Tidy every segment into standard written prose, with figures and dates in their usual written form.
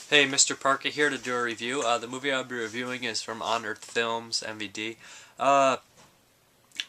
Hey, Mrparka here to do a review. The movie I'll be reviewing is from Unearthed Films, MVD. Uh,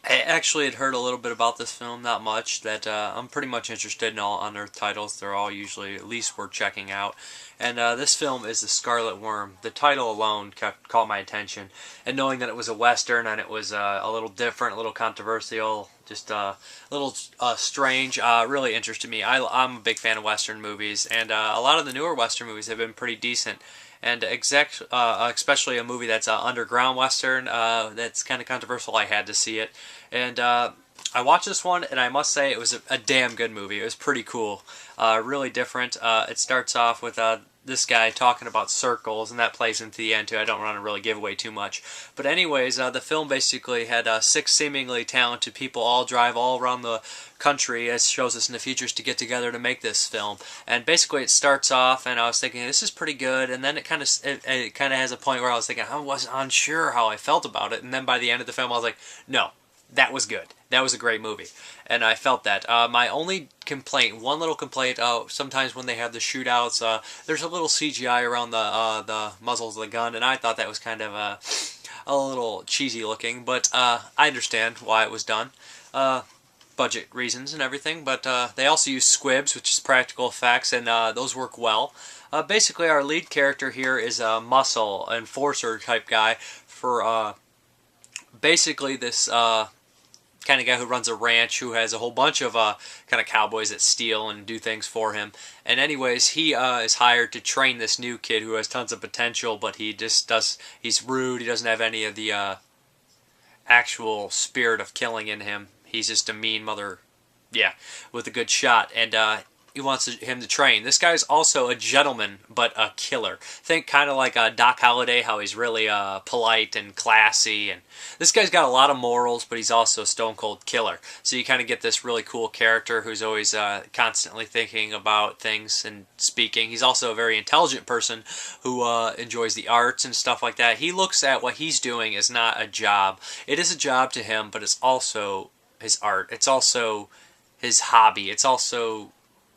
I actually had heard a little bit about this film, not much. That I'm pretty much interested in all Unearthed titles. They're all usually at least worth checking out. And this film is The Scarlet Worm. The title alone caught my attention. And knowing that it was a Western and it was a little different, a little controversial, just a little strange, really interested me. I'm a big fan of Western movies, and a lot of the newer Western movies have been pretty decent. And especially a movie that's underground Western, that's kind of controversial, I had to see it. And I watched this one, and I must say it was a damn good movie. It was pretty cool, really different. It starts off with this guy talking about circles, and that plays into the end too. I don't want to really give away too much. But anyways, the film basically had six seemingly talented people all drive all around the country, as shows us in the futures, to get together to make this film. And basically it starts off, and I was thinking, this is pretty good, and then it kind of has a point where I was thinking, I wasn't unsure how I felt about it, and then by the end of the film I was like, no, that was good. That was a great movie. And I felt that. My only complaint, one little complaint, sometimes when they have the shootouts, there's a little CGI around the muzzles of the gun, and I thought that was kind of a little cheesy looking, but I understand why it was done. Budget reasons and everything, but they also use squibs, which is practical effects, and those work well. Basically, our lead character here is a muscle enforcer type guy for basically this kind of guy who runs a ranch, who has a whole bunch of kind of cowboys that steal and do things for him. And anyways, he is hired to train this new kid who has tons of potential, but he's rude, he doesn't have any of the actual spirit of killing in him. He's just a mean mother, yeah, with a good shot. And he wants him to train. This guy's also a gentleman, but a killer. Think kind of like Doc Holliday, how he's really polite and classy. And this guy's got a lot of morals, but he's also a stone-cold killer. So you kind of get this really cool character who's always constantly thinking about things and speaking. He's also a very intelligent person who enjoys the arts and stuff like that. He looks at what he's doing as not a job. It is a job to him, but it's also his art. It's also his hobby. It's also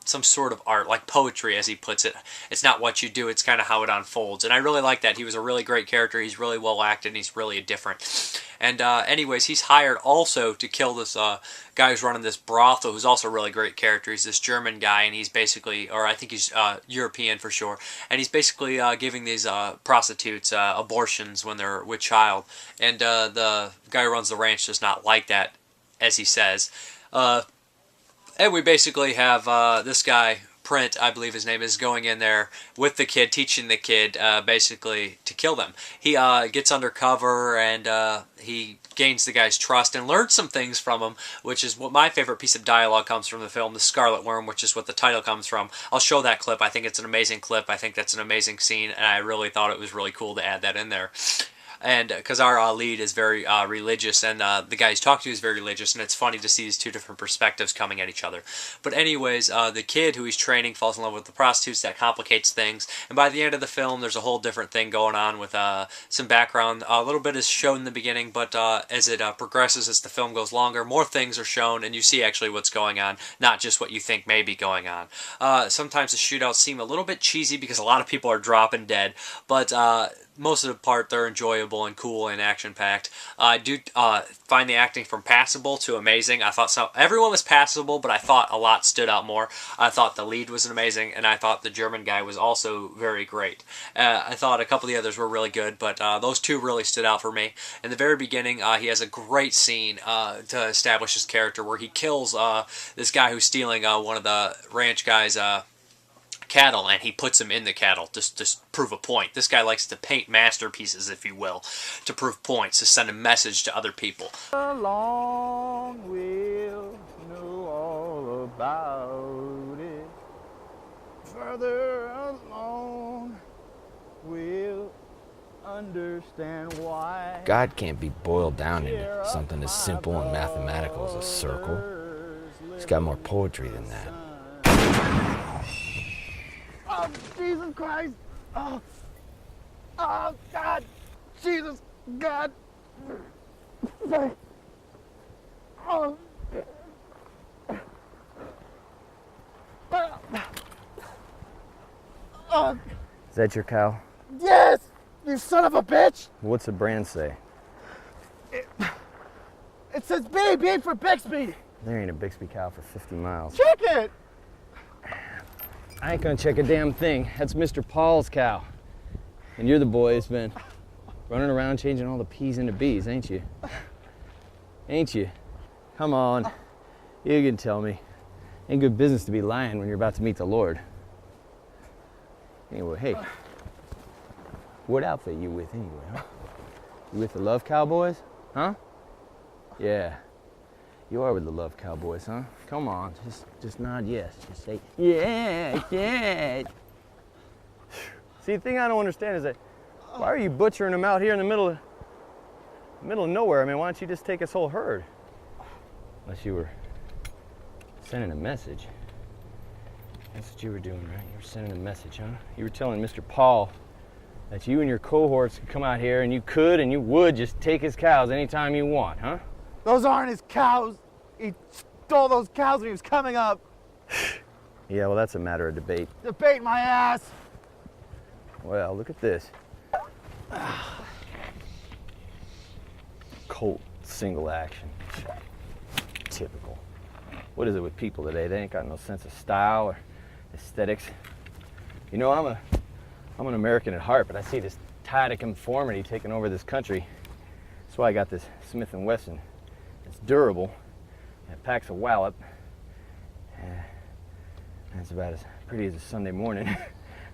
some sort of art, like poetry, as he puts it. It's not what you do, it's kind of how it unfolds. And I really like that. He was a really great character. He's really well acted, and he's really different. And anyways, he's hired also to kill this guy who's running this brothel, who's also a really great character. He's this German guy, and he's basically, or I think he's European for sure, and he's basically giving these prostitutes abortions when they're with child. And the guy who runs the ranch does not like that, as he says. And we basically have this guy, Print, I believe his name is, going in there with the kid, teaching the kid basically to kill them. He gets undercover, and he gains the guy's trust and learns some things from him, which is what my favorite piece of dialogue comes from the film, The Scarlet Worm, which is what the title comes from. I'll show that clip. I think it's an amazing clip. I think that's an amazing scene, and I really thought it was really cool to add that in there. And because our lead is very religious, and the guy he's talking to is very religious, and it's funny to see these two different perspectives coming at each other. But anyways, the kid who he's training falls in love with the prostitutes. That complicates things, and by the end of the film, there's a whole different thing going on with some background. A little bit is shown in the beginning, but as it progresses, as the film goes longer, more things are shown, and you see actually what's going on, not just what you think may be going on. Sometimes the shootouts seem a little bit cheesy because a lot of people are dropping dead, but most of the part, they're enjoyable and cool and action-packed. I do find the acting from passable to amazing. I thought everyone was passable, but I thought a lot stood out more. I thought the lead was amazing, and I thought the German guy was also very great. I thought a couple of the others were really good, but those two really stood out for me. In the very beginning, he has a great scene to establish his character, where he kills this guy who's stealing one of the ranch guys' cattle, and he puts him in the cattle just to prove a point. This guy likes to paint masterpieces, if you will, to prove points, to send a message to other people. Along we'll know all about it. Further along we'll understand why. God can't be boiled down into something as simple and mathematical as a circle. It's got more poetry than that. Oh, Jesus Christ! Oh, oh God! Jesus, God! Oh. Oh. Is that your cow? Yes! You son of a bitch! What's the brand say? It says B for Bixby. There ain't a Bixby cow for 50 miles. Check it! I ain't gonna check a damn thing. That's Mr. Paul's cow. And you're the boy who's been running around changing all the P's into B's, ain't you? Ain't you? Come on. You can tell me. Ain't good business to be lying when you're about to meet the Lord. Anyway, hey. What outfit you with anyway, huh? You with the Love Cowboys? Huh? Yeah. You are with the Love Cowboys, huh? Come on, just nod yes. Just say, yeah, yeah. See, the thing I don't understand is that why are you butchering them out here in the middle of nowhere? I mean, why don't you just take this whole herd? Unless you were sending a message. That's what you were doing, right? You were sending a message, huh? You were telling Mr. Paul that you and your cohorts could come out here and you could and you would just take his cows anytime you want, huh? Those aren't his cows. He stole those cows when he was coming up. Yeah, well, that's a matter of debate. Debate my ass. Well, look at this. Colt single action. Typical. What is it with people today? They ain't got no sense of style or aesthetics. You know, I'm an American at heart, but I see this tide of conformity taking over this country. That's why I got this Smith & Wesson. It's durable, and it packs a wallop, and it's about as pretty as a Sunday morning.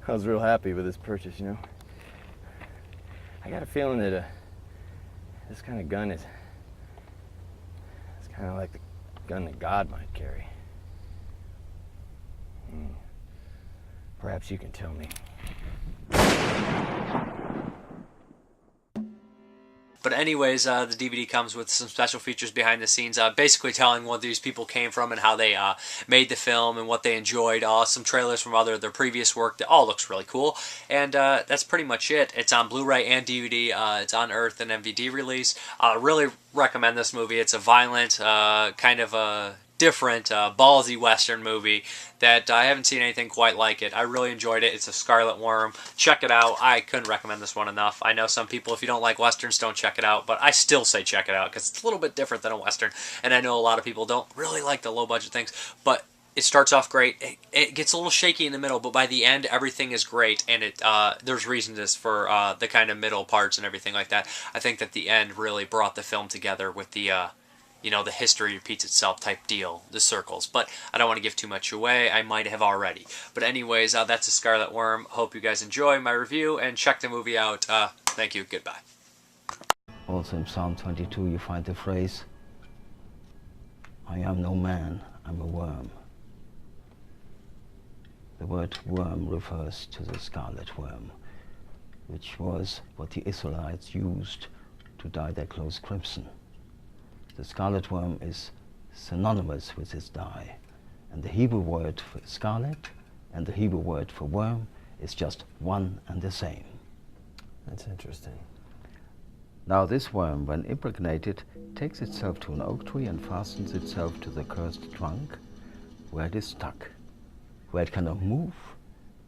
I was real happy with this purchase, you know. I got a feeling that this kind of gun is kind of like the gun that God might carry. Perhaps you can tell me. But anyways, the DVD comes with some special features behind the scenes, basically telling where these people came from and how they made the film and what they enjoyed. Some trailers from their previous work that all looks really cool. And that's pretty much it. It's on Blu-ray and DVD. It's on Unearthed and MVD release. Really recommend this movie. It's a violent, kind of a different, ballsy Western movie that I haven't seen anything quite like it. I really enjoyed it. It's a Scarlet Worm. Check it out. I couldn't recommend this one enough. I know some people, if you don't like Westerns, don't check it out, but I still say check it out because it's a little bit different than a Western, and I know a lot of people don't really like the low-budget things, but it starts off great. It gets a little shaky in the middle, but by the end, everything is great, and there's reasons for the kind of middle parts and everything like that. I think that the end really brought the film together with the the history repeats itself type deal, the circles. But I don't want to give too much away. I might have already. But anyways, that's a Scarlet Worm. Hope you guys enjoy my review and check the movie out. Thank you. Goodbye. Also in Psalm 22 you find the phrase, I am no man, I'm a worm. The word worm refers to the scarlet worm, which was what the Israelites used to dye their clothes crimson. The scarlet worm is synonymous with this dye, and the Hebrew word for scarlet and the Hebrew word for worm is just one and the same. That's interesting. Now this worm, when impregnated, takes itself to an oak tree and fastens itself to the cursed trunk, where it is stuck, where it cannot move,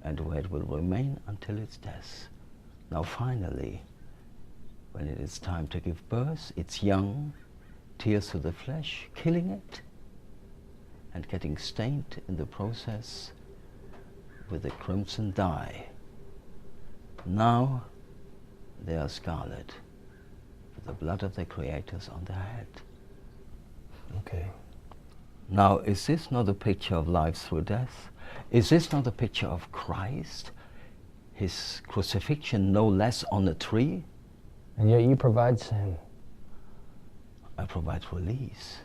and where it will remain until its death. Now finally, when it is time to give birth, its young tears through the flesh, killing it and getting stained in the process with the crimson dye. Now they are scarlet, with the blood of their creators on their head. Okay. Now, is this not a picture of life through death? Is this not a picture of Christ, his crucifixion no less on a tree? And yet you provide sin. I provide release.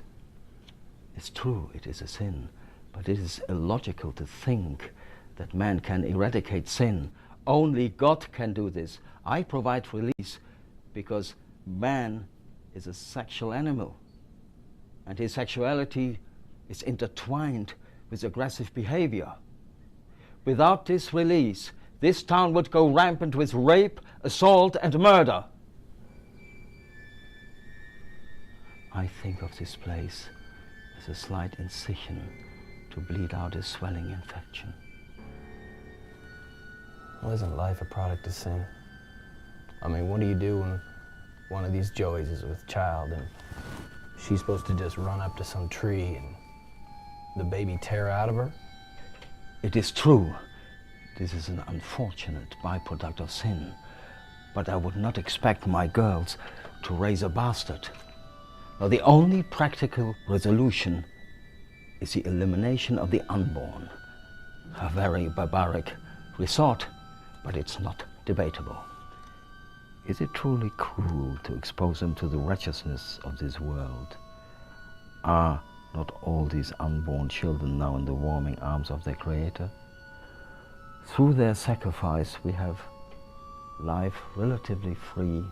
It's true, it is a sin, but it is illogical to think that man can eradicate sin. Only God can do this. I provide release because man is a sexual animal, and his sexuality is intertwined with aggressive behavior. Without this release, this town would go rampant with rape, assault, and murder. I think of this place as a slight incision to bleed out a swelling infection. Well, isn't life a product of sin? I mean, what do you do when one of these Joeys is with child and she's supposed to just run up to some tree and the baby tear out of her? It is true, this is an unfortunate byproduct of sin, but I would not expect my girls to raise a bastard. Now, the only practical resolution is the elimination of the unborn. A very barbaric resort, but it's not debatable. Is it truly cruel to expose them to the wretchedness of this world? Are not all these unborn children now in the warming arms of their Creator? Through their sacrifice, we have life relatively free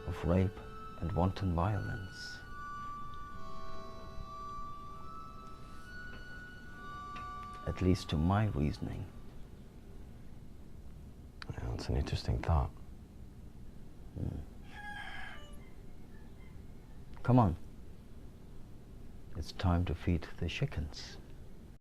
of rape and wanton violence. At least to my reasoning. Yeah, it's an interesting thought. Come on. It's time to feed the chickens.